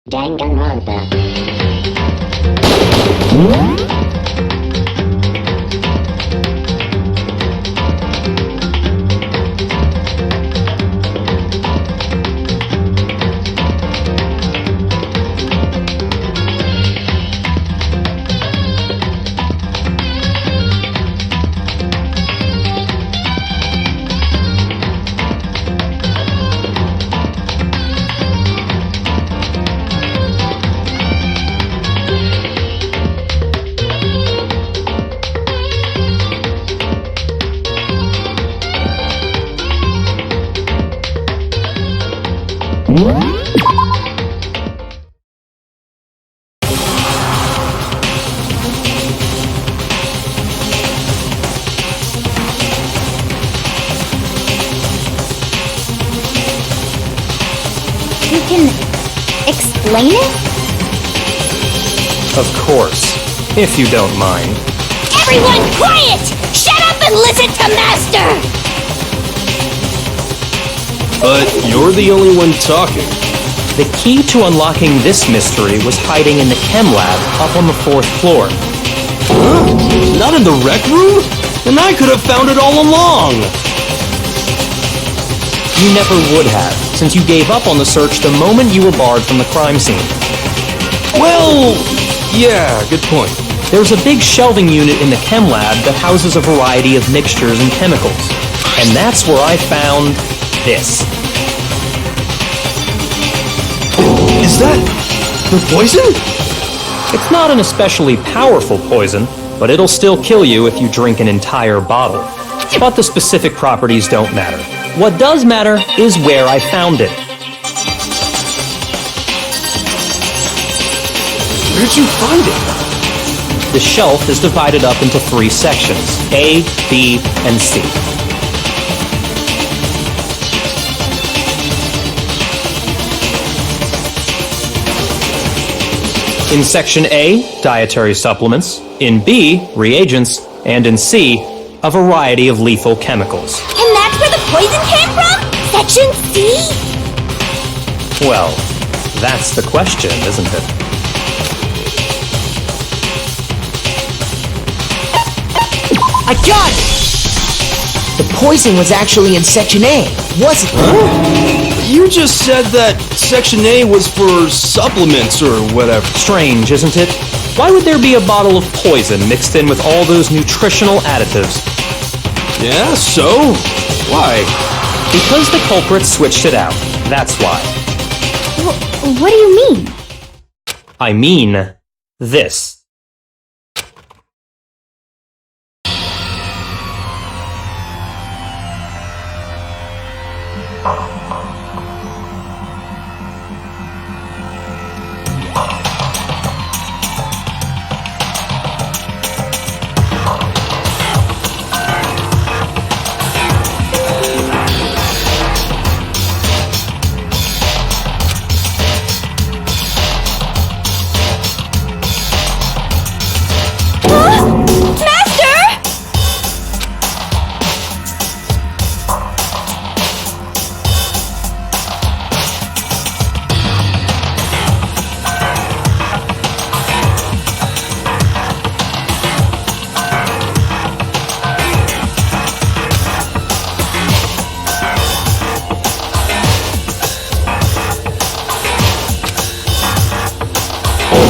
Danganronpa. You can explain it? Of course, if you don't mind. Everyone quiet! Shut up and listen to Master! But you're the only one talking. The key to unlocking this mystery was hiding in the chem lab up on the 4th floor. Huh? Not in the rec room? And I could have found it all along! You never would have, since you gave up on the search the moment you were barred from the crime scene. Well, yeah, good point. There's a big shelving unit in the chem lab that houses a variety of mixtures and chemicals. And that's where I found this. Is that the poison? It's not an especially powerful poison, but it'll still kill you if you drink an entire bottle. But the specific properties don't matter. What does matter is where I found it. Where'd you find it? The shelf is divided up into 3 sections, A, B, and C. In Section A, dietary supplements. In B, reagents. And in C, a variety of lethal chemicals. And that's where the poison came from? Section C? Well, that's the question, isn't it? I got it! The poison was actually in Section A, wasn't it? Huh? You just said that Section A was for supplements or whatever. Strange, isn't it? Why would there be a bottle of poison mixed in with all those nutritional additives? Yeah, so? Why? Because the culprit switched it out. That's why. What do you mean? I mean this.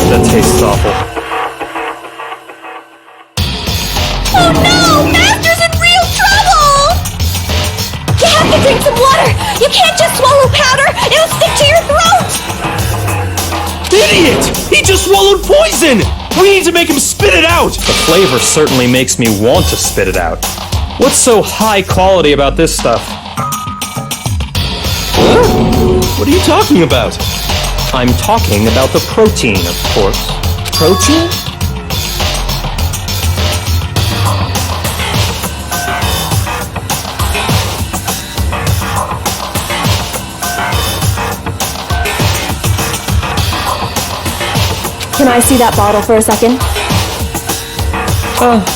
That tastes awful. Oh no! Master's in real trouble! You have to drink some water! You can't just swallow powder! It'll stick to your throat! Idiot! He just swallowed poison! We need to make him spit it out! The flavor certainly makes me want to spit it out. What's so high quality about this stuff? Huh? What are you talking about? I'm talking about the protein, of course. Protein? Can I see that bottle for a second?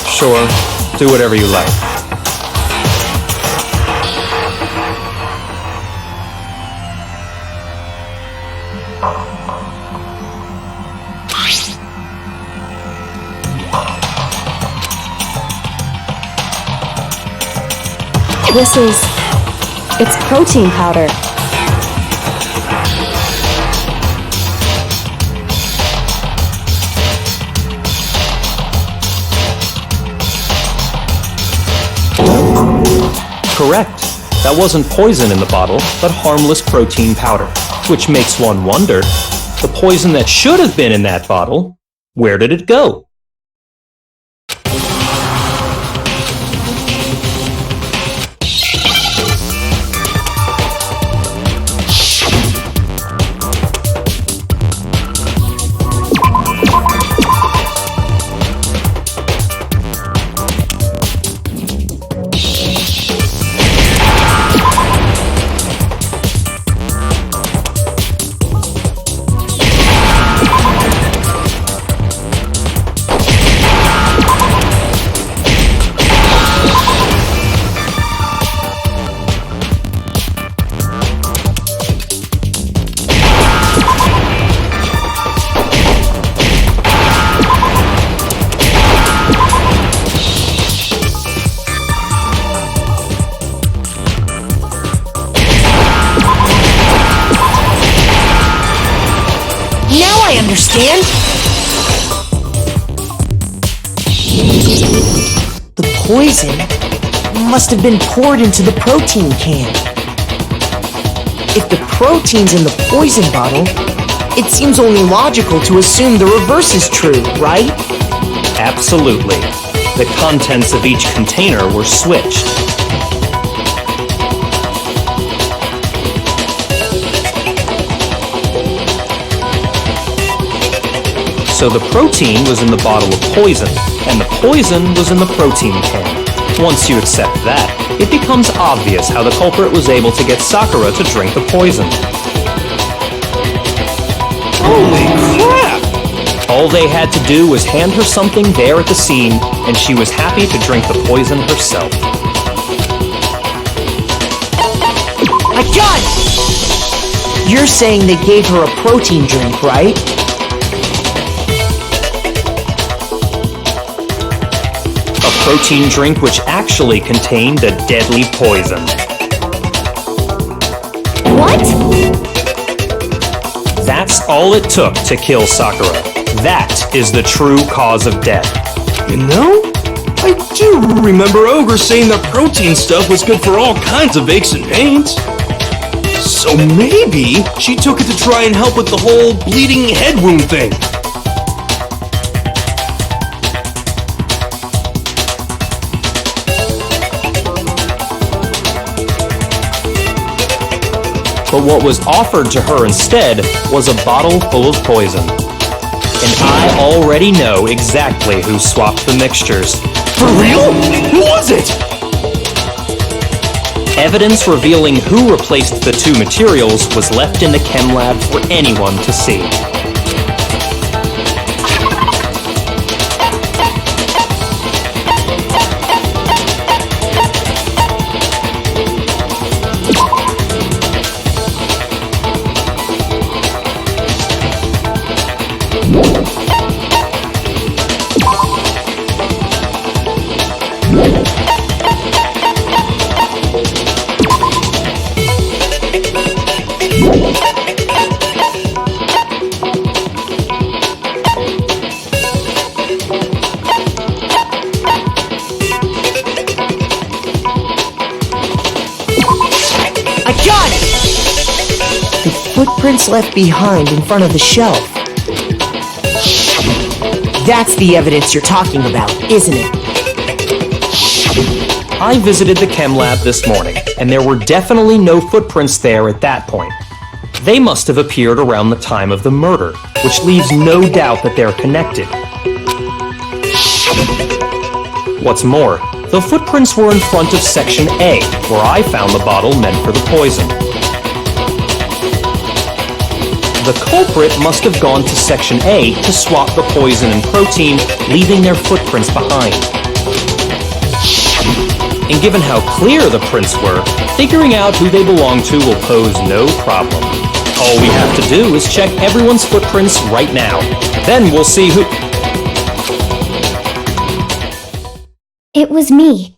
Sure. Do whatever you like. It's protein powder. Correct. That wasn't poison in the bottle, but harmless protein powder. Which makes one wonder, the poison that should have been in that bottle, where did it go? I understand. The poison must have been poured into the protein can. If the protein's in the poison bottle, it seems only logical to assume the reverse is true, right? Absolutely. The contents of each container were switched. So the protein was in the bottle of poison, and the poison was in the protein can. Once you accept that, it becomes obvious how the culprit was able to get Sakura to drink the poison. Holy crap! All they had to do was hand her something there at the scene, and she was happy to drink the poison herself. I got it! You're saying they gave her a protein drink, right? Protein drink which actually contained a deadly poison. What? That's all it took to kill Sakura. That is the true cause of death. You know, I do remember Ogre saying that protein stuff was good for all kinds of aches and pains. So maybe she took it to try and help with the whole bleeding head wound thing. But what was offered to her instead was a bottle full of poison. And I already know exactly who swapped the mixtures. For real? Who was it? Evidence revealing who replaced the two materials was left in the chem lab for anyone to see. Footprints left behind in front of the shelf. That's the evidence you're talking about, isn't it? I visited the chem lab this morning, and there were definitely no footprints there at that point. They must have appeared around the time of the murder, which leaves no doubt that they're connected. What's more, the footprints were in front of Section A, where I found the bottle meant for the poison. The culprit must have gone to Section A to swap the poison and protein, leaving their footprints behind. And given how clear the prints were, figuring out who they belong to will pose no problem. All we have to do is check everyone's footprints right now. Then we'll see who... It was me.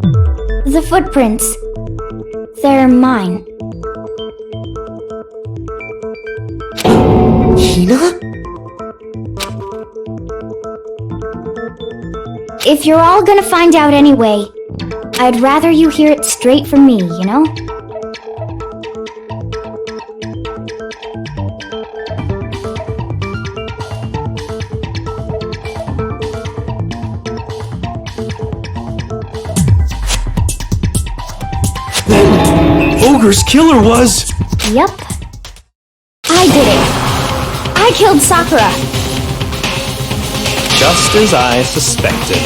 The footprints. They're mine. Hina? If you're all gonna find out anyway, I'd rather you hear it straight from me, you know? Ogre's killer was... Yep. I did it. I killed Sakura. Just as I suspected.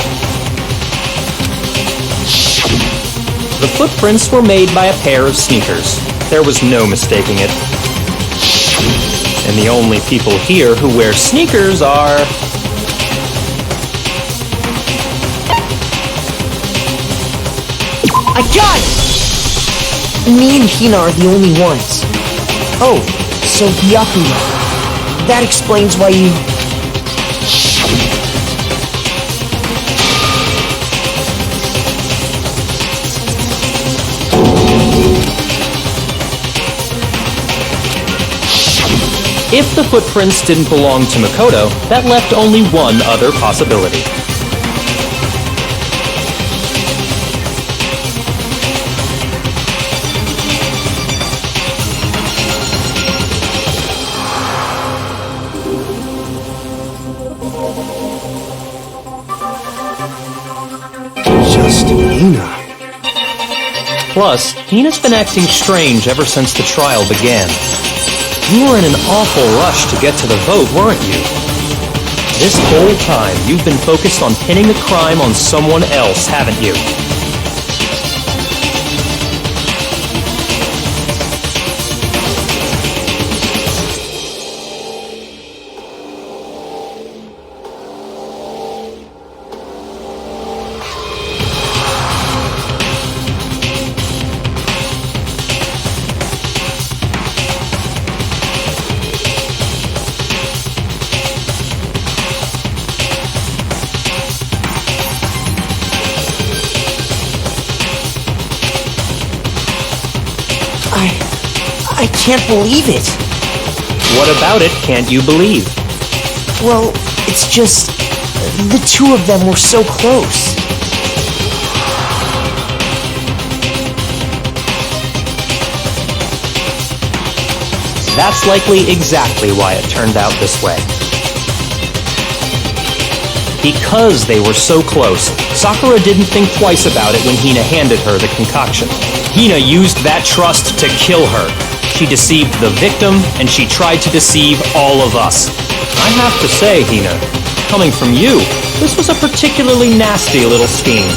The footprints were made by a pair of sneakers. There was no mistaking it. And the only people here who wear sneakers are... I got it! Me and Hina are the only ones. Oh, so Byakuya. That explains why you... If the footprints didn't belong to Makoto, that left only one other possibility. Just Hina. Plus, Hina's been acting strange ever since the trial began. You were in an awful rush to get to the vote, weren't you? This whole time, you've been focused on pinning the crime on someone else, haven't you? I can't believe it. What about it can't you believe? Well, it's just... the two of them were so close. That's likely exactly why it turned out this way. Because they were so close, Sakura didn't think twice about it when Hina handed her the concoction. Hina used that trust to kill her. She deceived the victim, and she tried to deceive all of us. I have to say, Hina, coming from you, this was a particularly nasty little scheme.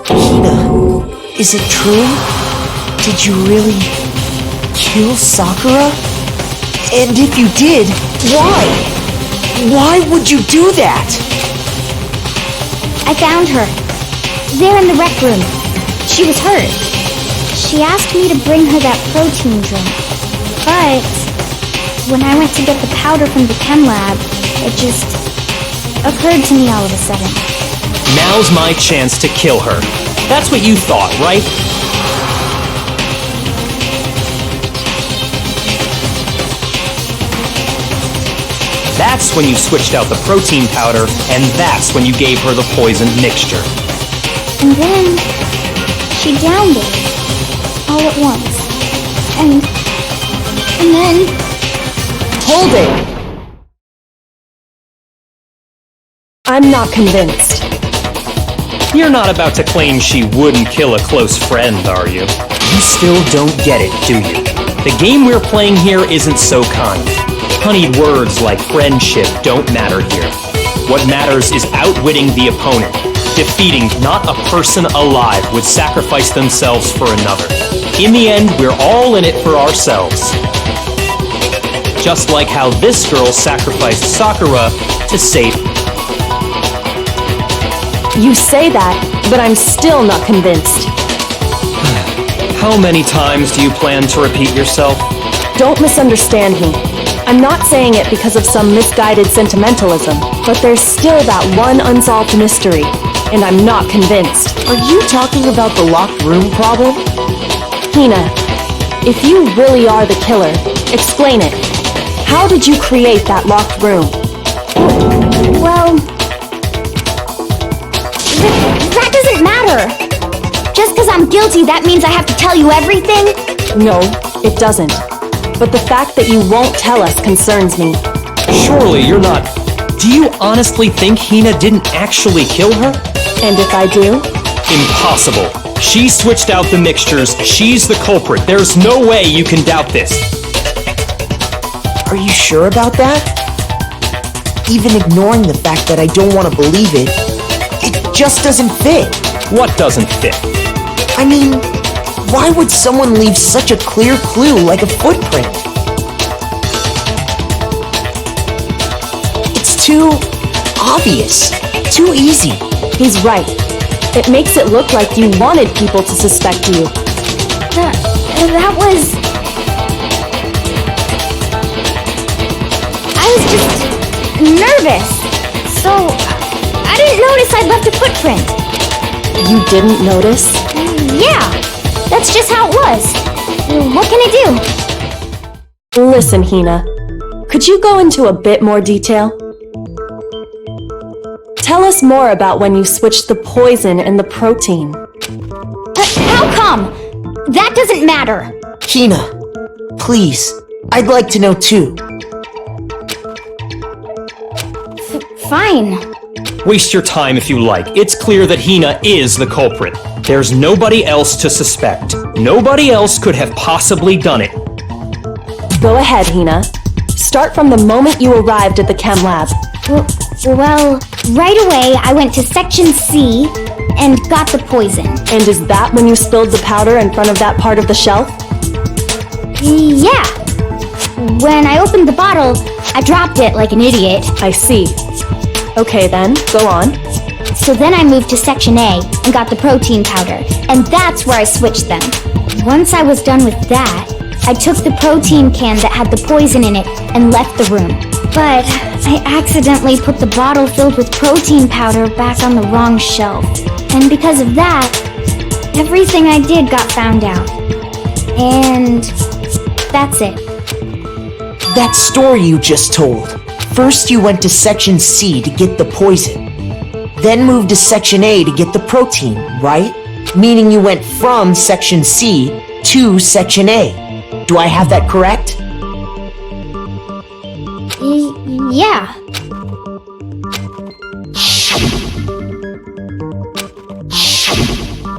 Hina, is it true? Did you really kill Sakura? And if you did, why? Why would you do that? I found her. There in the rec room. She was hurt. She asked me to bring her that protein drink. But when I went to get the powder from the chem lab, it just occurred to me all of a sudden. Now's my chance to kill her. That's what you thought, right? That's when you switched out the protein powder, and that's when you gave her the poisoned mixture. And then she downed it all at once. And then... Hold it! I'm not convinced. You're not about to claim she wouldn't kill a close friend, are you? You still don't get it, do you? The game we're playing here isn't so kind. Honeyed words like friendship don't matter here. What matters is outwitting the opponent. Defeating not a person alive would sacrifice themselves for another. In the end, we're all in it for ourselves. Just like how this girl sacrificed Sakura to save... You say that, but I'm still not convinced. How many times do you plan to repeat yourself? Don't misunderstand me. I'm not saying it because of some misguided sentimentalism, but there's still that one unsolved mystery, and I'm not convinced. Are you talking about the locked room problem? Hina, if you really are the killer, explain it. How did you create that locked room? Well, that doesn't matter. Just because I'm guilty, that means I have to tell you everything? No, it doesn't. But the fact that you won't tell us concerns me. Surely you're not... Do you honestly think Hina didn't actually kill her? And if I do? Impossible. She switched out the mixtures. She's the culprit. There's no way you can doubt this. Are you sure about that? Even ignoring the fact that I don't want to believe it, it just doesn't fit. What doesn't fit? I mean, why would someone leave such a clear clue like a footprint? It's too obvious, too easy. He's right. It makes it look like you wanted people to suspect you. That was... I was just nervous. So, I didn't notice I'd left a footprint. You didn't notice? Yeah, that's just how it was. What can I do? Listen, Hina. Could you go into a bit more detail? Tell us more about when you switched the poison and the protein. How come? That doesn't matter. Hina, please, I'd like to know too. Fine. Waste your time if you like. It's clear that Hina is the culprit. There's nobody else to suspect. Nobody else could have possibly done it. Go ahead, Hina. Start from the moment you arrived at the chem lab. Well, right away I went to Section C and got the poison. And is that when you spilled the powder in front of that part of the shelf? Yeah. When I opened the bottle, I dropped it like an idiot. I see. Okay then, go on. So then I moved to Section A and got the protein powder, and that's where I switched them. Once I was done with that, I took the protein can that had the poison in it and left the room. But I accidentally put the bottle filled with protein powder back on the wrong shelf. And because of that, everything I did got found out. And that's it. That story you just told. First you went to Section C to get the poison. Then moved to Section A to get the protein, right? Meaning you went from Section C to Section A. Do I have that correct? Yeah.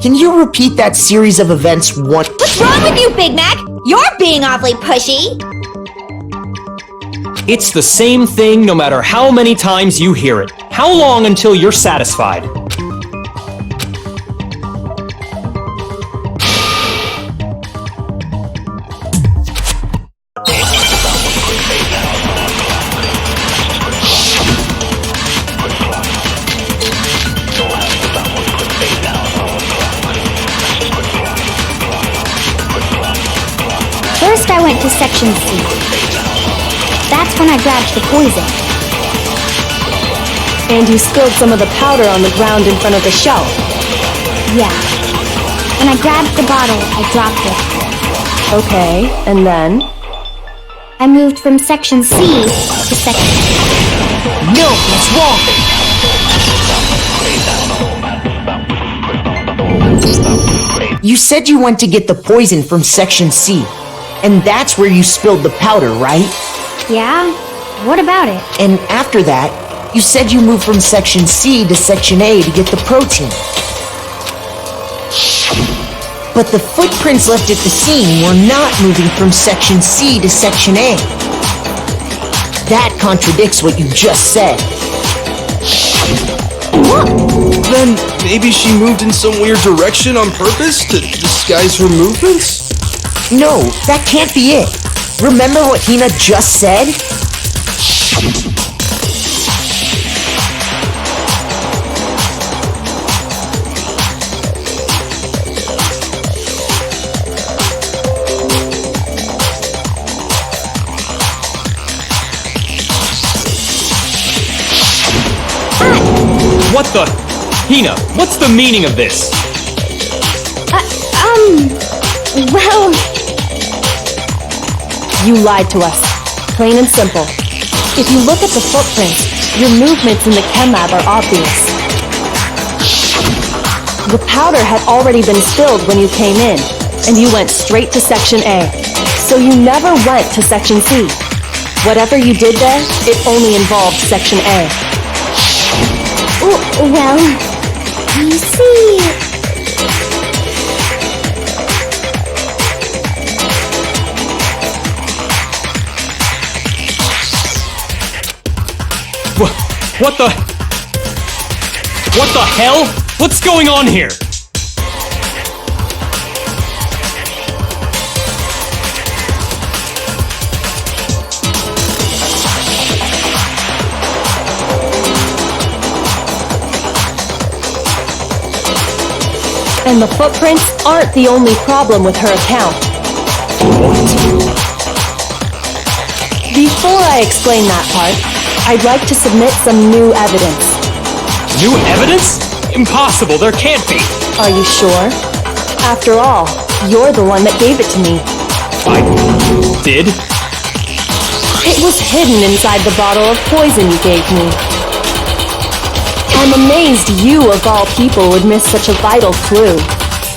Can you repeat that series of events once? What's wrong with you, Big Mac? You're being awfully pushy. It's the same thing no matter how many times you hear it. How long until you're satisfied? First I went to Section C. That's when I grabbed the poison. And you spilled some of the powder on the ground in front of the shelf. Yeah. When I grabbed the bottle, I dropped it. Okay, and then? I moved from Section C to Section A. No, that's wrong! You said you went to get the poison from Section C, and that's where you spilled the powder, right? Yeah? What about it? And after that, you said you moved from Section C to Section A to get the protein. But the footprints left at the scene were not moving from Section C to Section A. That contradicts what you just said. Then maybe she moved in some weird direction on purpose to disguise her movements? No, that can't be it. Remember what Hina just said? What the? Hina, what's the meaning of this? Well, You lied to us. Plain and simple. If you look at the footprints, your movements in the chem lab are obvious. The powder had already been spilled when you came in, and you went straight to Section A. So you never went to Section C. Whatever you did there, it only involved Section A. well, you see... What the? What the hell? What's going on here? And the footprints aren't the only problem with her account. Before I explain that part, I'd like to submit some new evidence. New evidence? Impossible, there can't be. Are you sure? After all, you're the one that gave it to me. I did? It was hidden inside the bottle of poison you gave me. I'm amazed you, of all people, would miss such a vital clue.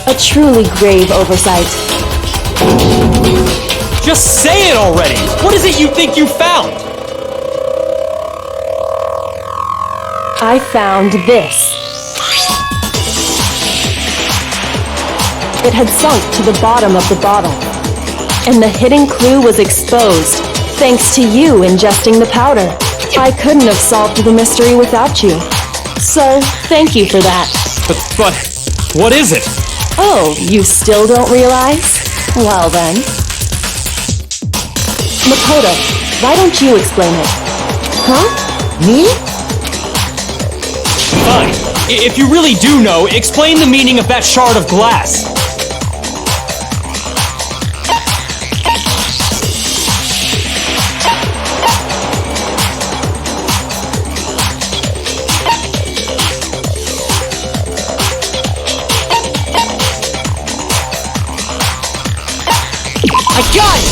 A truly grave oversight. Just say it already! What is it you think you found? I found this. It had sunk to the bottom of the bottle, and the hidden clue was exposed, thanks to you ingesting the powder. I couldn't have solved the mystery without you. So, thank you for that. But, what is it? Oh, you still don't realize? Well then. Makoto, why don't you explain it? Huh? Me? Fine. If you really do know, explain the meaning of that shard of glass. I got it!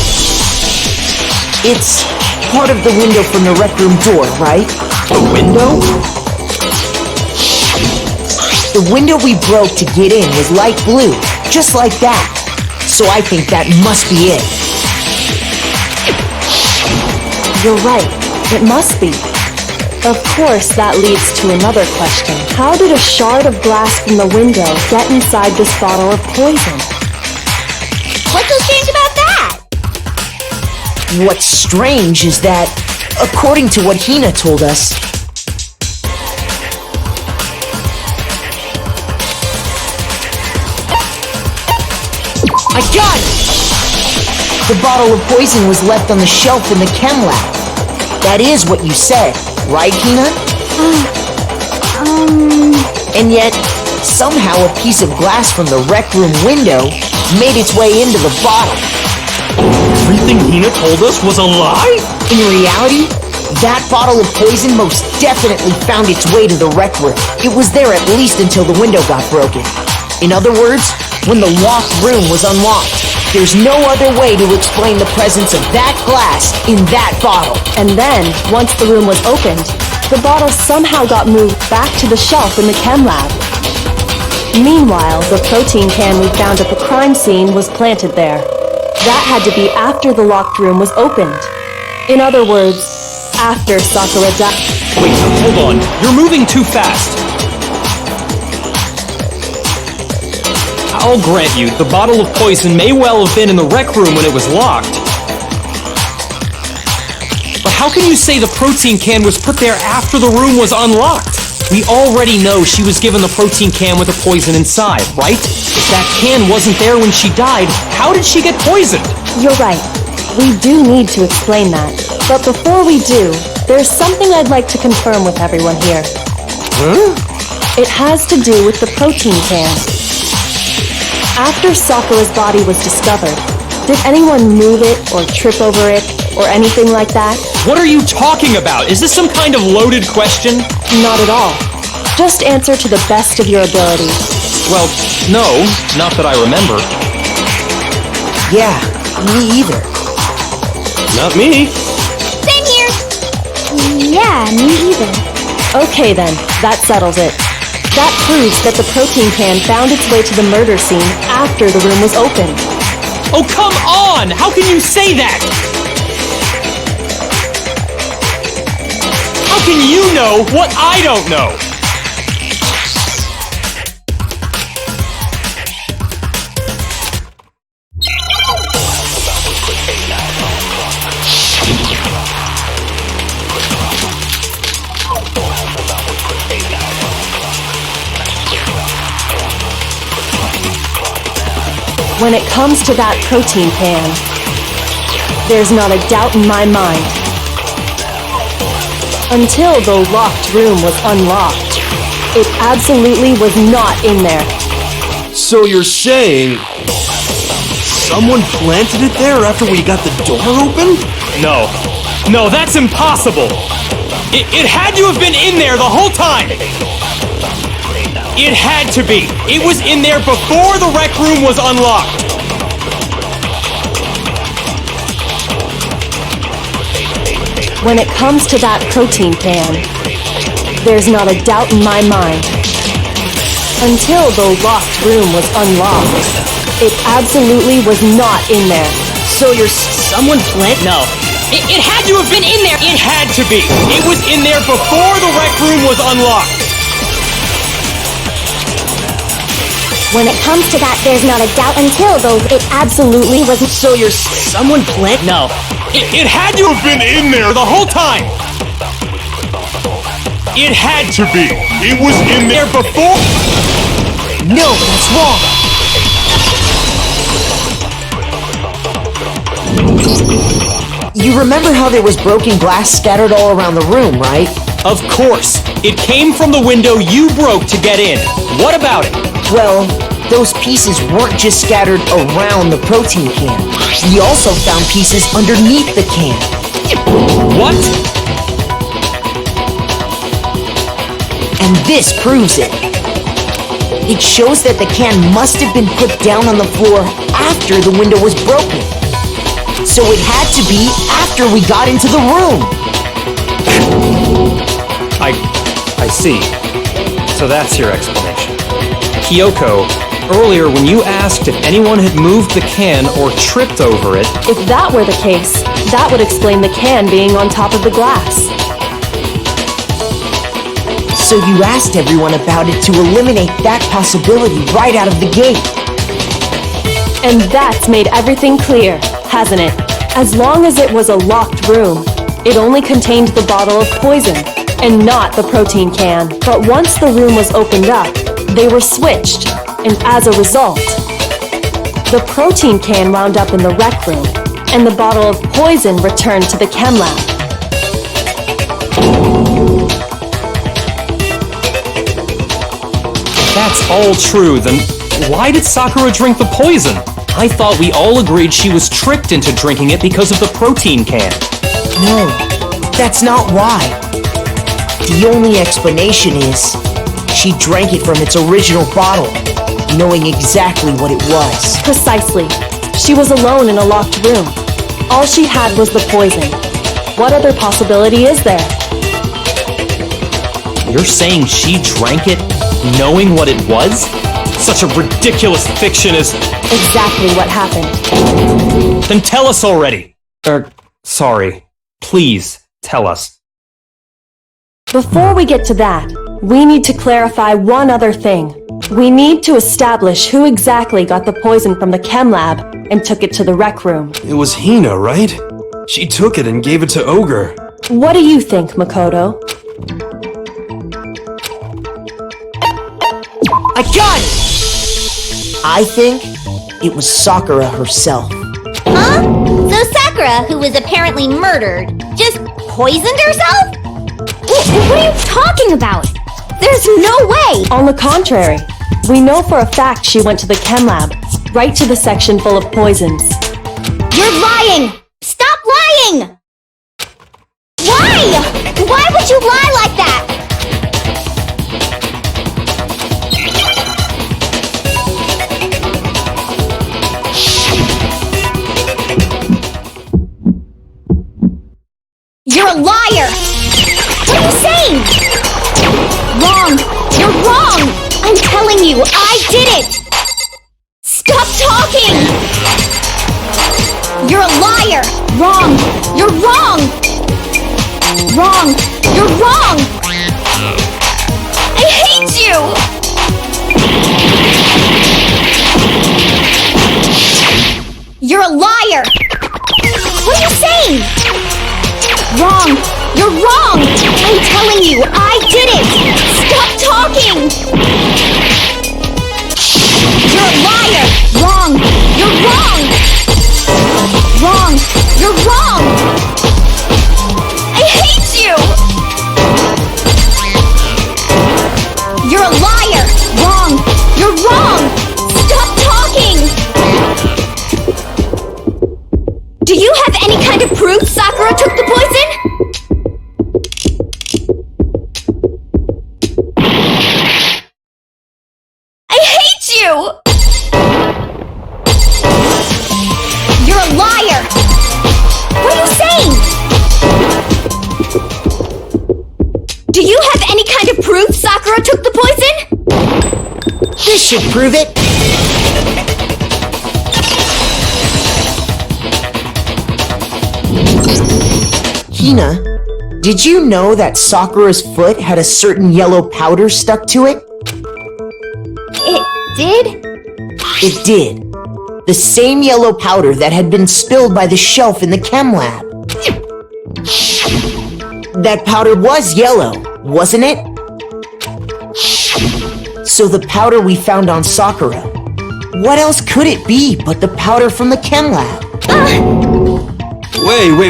It's part of the window from the rec room door, right? The window? The window we broke to get in was light blue, just like that. So I think that must be it. You're right. It must be. Of course, that leads to another question. How did a shard of glass from the window get inside this bottle of poison? What's so strange about that? What's strange is that, according to what Hina told us, I got it! The bottle of poison was left on the shelf in the chem lab. That is what you said, right, Hina? And yet, somehow a piece of glass from the rec room window made its way into the bottle. Everything Hina told us was a lie? In reality, that bottle of poison most definitely found its way to the rec room. It was there at least until the window got broken. In other words, when the locked room was unlocked. There's no other way to explain the presence of that glass in that bottle. And then, once the room was opened, the bottle somehow got moved back to the shelf in the chem lab. Meanwhile, the protein can we found at the crime scene was planted there. That had to be after the locked room was opened. In other words, after Sakura died. Wait, hold on. You're moving too fast. I'll grant you, the bottle of poison may well have been in the rec room when it was locked. But how can you say the protein can was put there after the room was unlocked? We already know she was given the protein can with the poison inside, right? If that can wasn't there when she died, how did she get poisoned? You're right. We do need to explain that. But before we do, there's something I'd like to confirm with everyone here. Huh? It has to do with the protein can. After Sakura's body was discovered, did anyone move it or trip over it or anything like that? What are you talking about? Is this some kind of loaded question? Not at all. Just answer to the best of your ability. Well, no, not that I remember. Yeah, me either. Not me. Same here. Yeah, me either. Okay then, that settles it. That proves that the protein can found its way to the murder scene after the room was opened. Oh, come on! How can you say that? How can you know what I don't know? When it comes to that protein can, there's not a doubt in my mind. Until the locked room was unlocked, it absolutely was not in there. So you're saying someone planted it there after we got the door open? No. No, that's impossible! It had to have been in there the whole time! It had to be! It was in there before the rec room was unlocked! When it comes to that protein can, there's not a doubt in my mind. Until the locked room was unlocked, it absolutely was not in there. So you're someone plant? No. It had to have been in there! It had to be! It was in there before the rec room was unlocked! When it comes to that, there's not a doubt until though it absolutely was. So you're someone plant? No. It had to have been in there the whole time! It had to be! It was in there before... No, that's wrong. You remember how there was broken glass scattered all around the room, right? Of course! It came from the window you broke to get in. What about it? Well, those pieces weren't just scattered around the protein can. We also found pieces underneath the can. What? And this proves it. It shows that the can must have been put down on the floor after the window was broken. So it had to be after we got into the room. I see. So that's your explanation. Kyoko, earlier when you asked if anyone had moved the can or tripped over it... If that were the case, that would explain the can being on top of the glass. So you asked everyone about it to eliminate that possibility right out of the gate. And that's made everything clear, hasn't it? As long as it was a locked room, it only contained the bottle of poison, and not the protein can. But once the room was opened up, they were switched, and as a result, the protein can wound up in the rec room, and the bottle of poison returned to the chem lab. If that's all true, then why did Sakura drink the poison? I thought we all agreed she was tricked into drinking it because of the protein can. No, that's not why. The only explanation is she drank it from its original bottle, knowing exactly what it was. Precisely. She was alone in a locked room. All she had was the poison. What other possibility is there? You're saying she drank it knowing what it was? Such a ridiculous fiction as... Exactly what happened. Then tell us already. Sorry. Please, tell us. Before we get to that, we need to clarify one other thing. We need to establish who exactly got the poison from the chem lab and took it to the rec room. It was Hina, right? She took it and gave it to Ogre. What do you think, Makoto? I got it! I think it was Sakura herself. Huh? So Sakura, who was apparently murdered, just poisoned herself? What are you talking about? There's no way! On the contrary, we know for a fact she went to the chem lab, right to the section full of poisons. You're lying! Stop lying! Why? Why would you lie like that? liar! What are you saying? Wrong! You're wrong! I'm telling you, I did it! Stop talking! You're a liar! Wrong! You're wrong! Wrong! You're wrong! I hate you! You're a liar! What are you saying? Wrong! You're wrong! I'm telling you, I did it! Stop talking! You're a liar! Wrong! You're wrong! Wrong! You're wrong! I hate you! You're a liar! Wrong! You're wrong! Stop talking! Do you have any kind of proof Sakura took the poison? I hate you! You're a liar! What are you saying? Do you have any kind of proof Sakura took the poison? This should prove it. Hina, did you know that Sakura's foot had a certain yellow powder stuck to it? It did? It did. The same yellow powder that had been spilled by the shelf in the chem lab. That powder was yellow, wasn't it? So the powder we found on Sakura, what else could it be but the powder from the chem lab?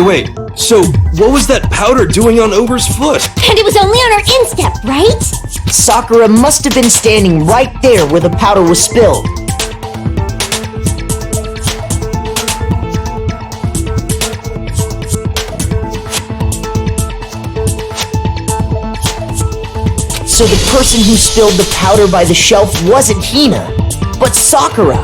Wait. So, what was that powder doing on Ogre's foot? And it was only on her instep, right? Sakura must have been standing right there where the powder was spilled. So the person who spilled the powder by the shelf wasn't Hina, but Sakura.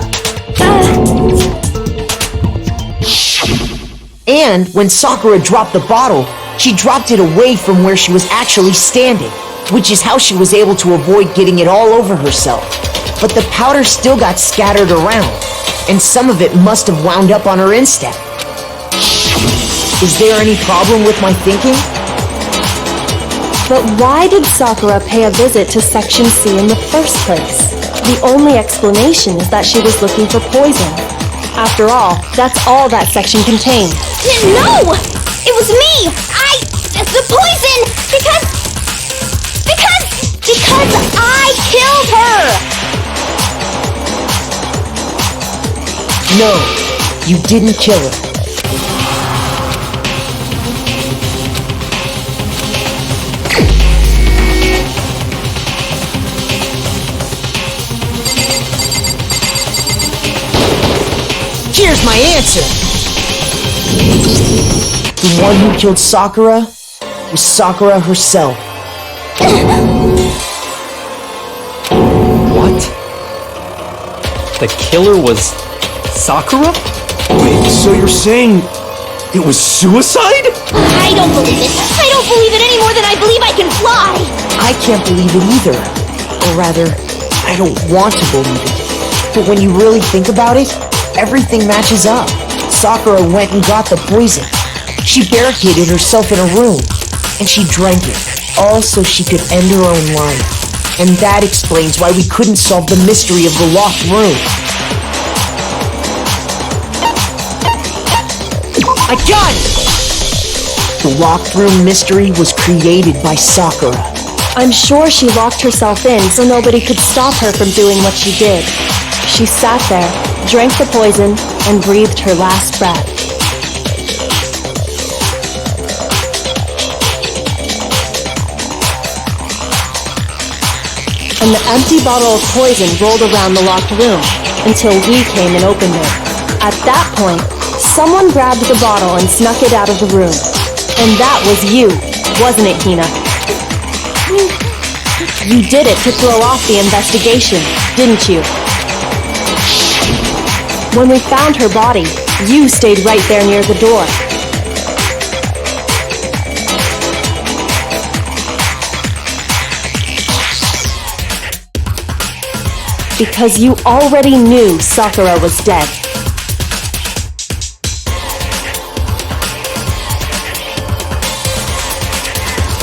And when Sakura dropped the bottle, she dropped it away from where she was actually standing, which is how she was able to avoid getting it all over herself. But the powder still got scattered around, and some of it must have wound up on her instep. Is there any problem with my thinking? But why did Sakura pay a visit to Section C in the first place? The only explanation is that she was looking for poison. After all, that's all that section contained. No! It was me! The poison! Because I killed her! No, you didn't kill her. Here's my answer! The one who killed Sakura was Sakura herself. What? The killer was Sakura? Wait, so you're saying it was suicide? I don't believe it! I don't believe it any more than I believe I can fly! I can't believe it either. Or rather, I don't want to believe it. But when you really think about it, everything matches up. Sakura went and got the poison. She barricaded herself in a room, and she drank it, all so she could end her own life. And that explains why we couldn't solve the mystery of the locked room. I got it! The locked room mystery was created by Sakura. I'm sure she locked herself in so nobody could stop her from doing what she did. She sat there, drank the poison, and breathed her last breath. And the empty bottle of poison rolled around the locked room until we came and opened it. At that point, someone grabbed the bottle and snuck it out of the room. And that was you, wasn't it, Hina? You did it to throw off the investigation, didn't you? When we found her body, you stayed right there near the door. Because you already knew Sakura was dead.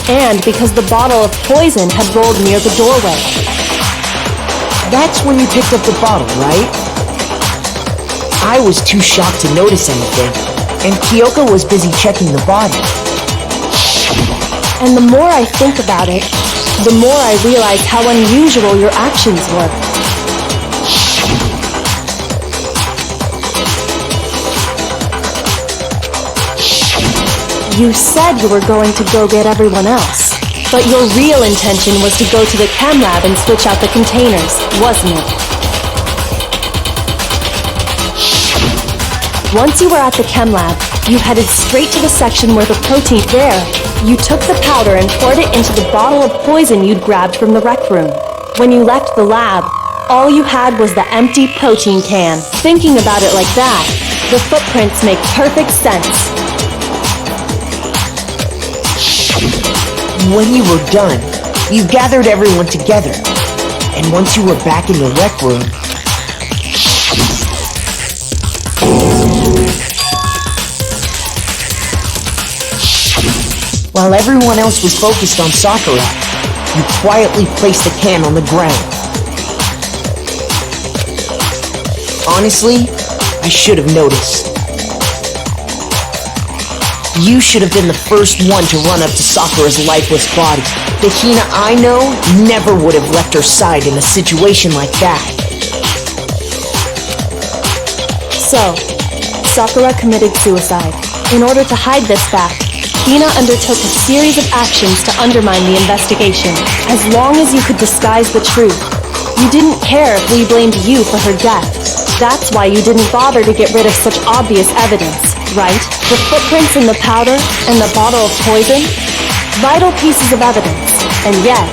And because the bottle of poison had rolled near the doorway. That's when you picked up the bottle, right? I was too shocked to notice anything, and Kyoko was busy checking the body. And the more I think about it, the more I realize how unusual your actions were. You said you were going to go get everyone else, but your real intention was to go to the chem lab and switch out the containers, wasn't it? Once you were at the chem lab, you headed straight to the section where the protein there. You took the powder and poured it into the bottle of poison you'd grabbed from the rec room. When you left the lab, all you had was the empty protein can. Thinking about it like that, the footprints make perfect sense. When you were done, you gathered everyone together, and once you were back in the rec room, while everyone else was focused on Sakura, you quietly placed the can on the ground. Honestly, I should have noticed. You should have been the first one to run up to Sakura's lifeless body. The Hina I know never would have left her side in a situation like that. So, Sakura committed suicide. In order to hide this fact, Hina undertook a series of actions to undermine the investigation. As long as you could disguise the truth, you didn't care if we blamed you for her death. That's why you didn't bother to get rid of such obvious evidence, right? The footprints in the powder and the bottle of poison? Vital pieces of evidence, and yet...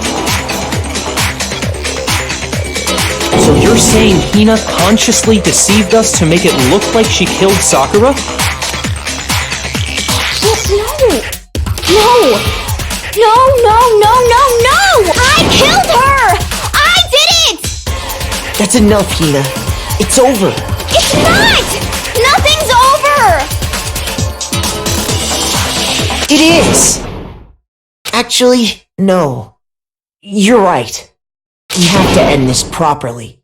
So you're saying Hina consciously deceived us to make it look like she killed Sakura? No! I killed her! I did it! That's enough, Hina. It's over. It's not! Nothing's over! It is! Actually, no. You're right. We have to end this properly.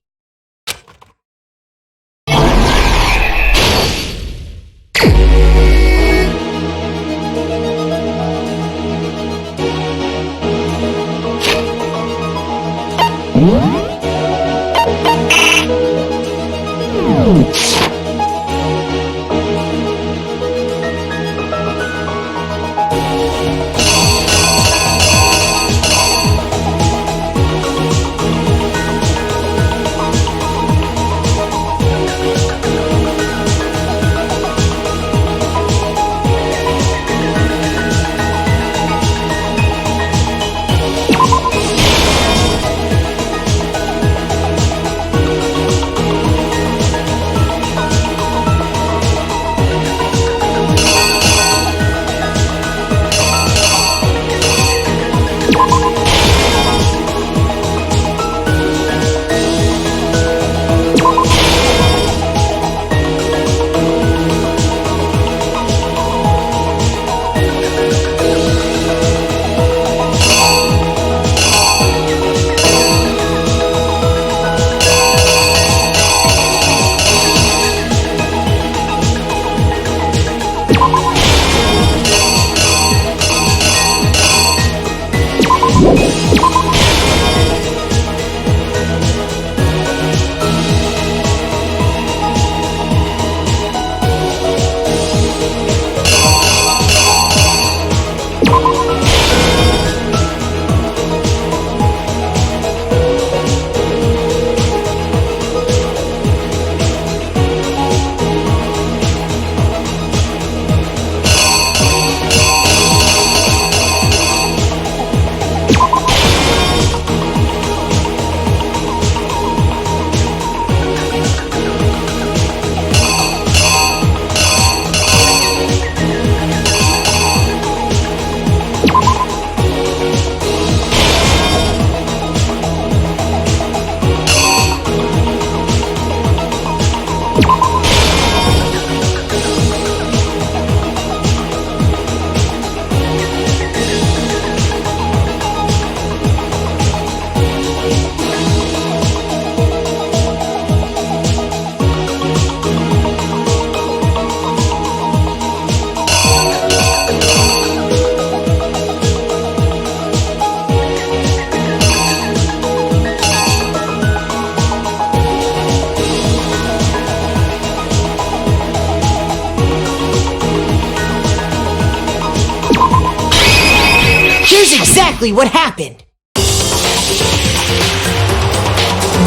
exactly what happened.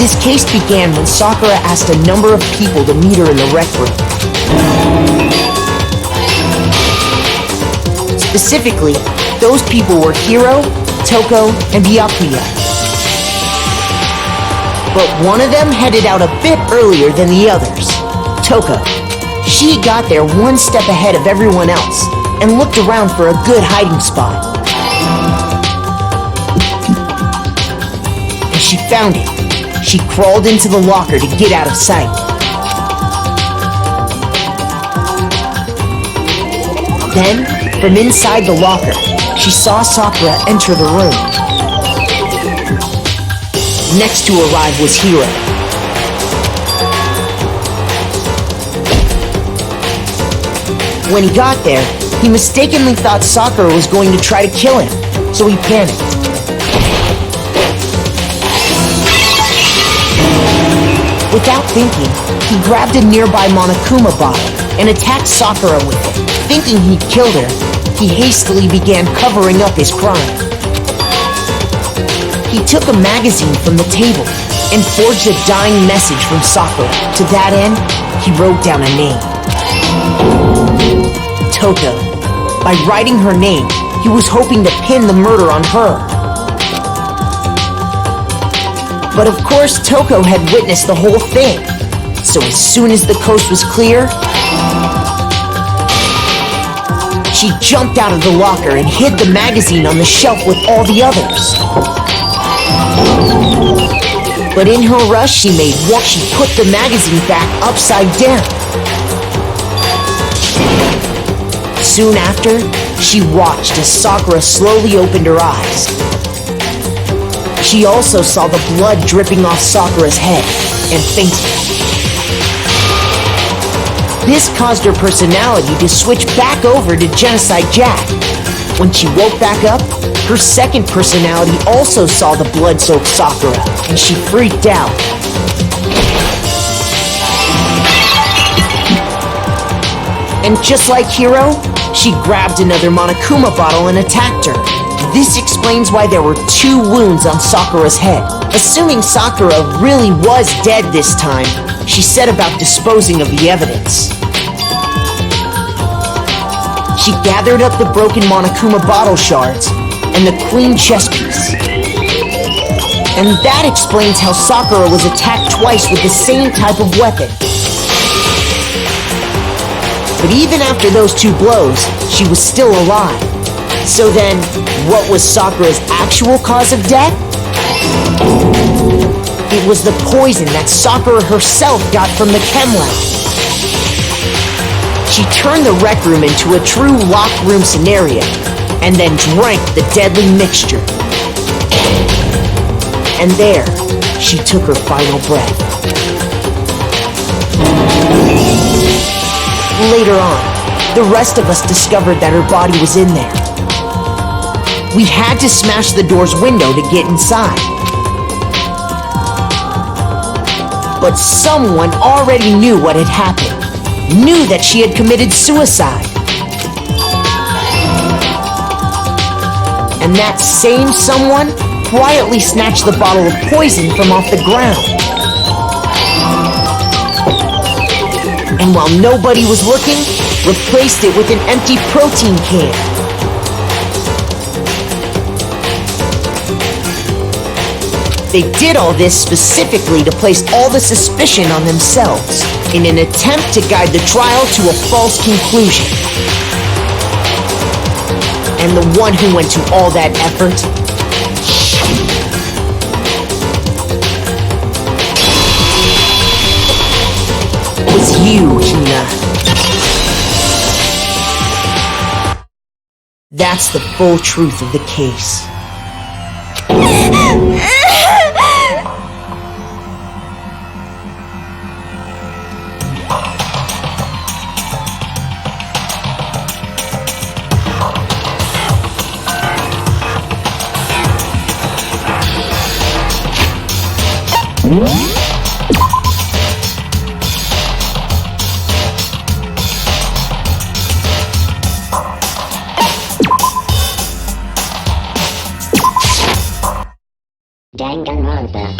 This case began when Sakura asked a number of people to meet her in the rec room. Specifically, those people were Hiro, Toko, and Byakuya. But one of them headed out a bit earlier than the others. Toko. She got there one step ahead of everyone else and looked around for a good hiding spot. And she found it. She crawled into the locker to get out of sight. Then, from inside the locker, she saw Sakura enter the room. Next to arrive was Hiro. When he got there, he mistakenly thought Sakura was going to try to kill him, so he panicked. Without thinking, he grabbed a nearby Monokuma bottle and attacked Sakura with it. Thinking he'd killed her, he hastily began covering up his crime. He took a magazine from the table and forged a dying message from Sakura. To that end, he wrote down a name. Toko. By writing her name, he was hoping to pin the murder on her. But of course, Toko had witnessed the whole thing. So as soon as the coast was clear, she jumped out of the locker and hid the magazine on the shelf with all the others. But in her rush, she put the magazine back upside down. Soon after, she watched as Sakura slowly opened her eyes. She also saw the blood dripping off Sakura's head and fainted. This caused her personality to switch back over to Genocide Jack. When she woke back up, her second personality also saw the blood-soaked Sakura, and she freaked out. And just like Hiro, she grabbed another Monokuma bottle and attacked her. This explains why there were 2 wounds on Sakura's head. Assuming Sakura really was dead this time, she set about disposing of the evidence. She gathered up the broken Monokuma bottle shards and the queen chess piece. And that explains how Sakura was attacked twice with the same type of weapon. But even after those 2 blows, she was still alive. So then, what was Sakura's actual cause of death? It was the poison that Sakura herself got from the chem lab. She turned the rec room into a true locked room scenario, and then drank the deadly mixture. And there, she took her final breath. Later on, the rest of us discovered that her body was in there. We had to smash the door's window to get inside. But someone already knew what had happened, knew that she had committed suicide. And that same someone quietly snatched the bottle of poison from off the ground. And while nobody was looking, replaced it with an empty protein can. They did all this specifically to place all the suspicion on themselves in an attempt to guide the trial to a false conclusion. And the one who went to all that effort was you, Hina. That's the full truth of the case. Danganronpa.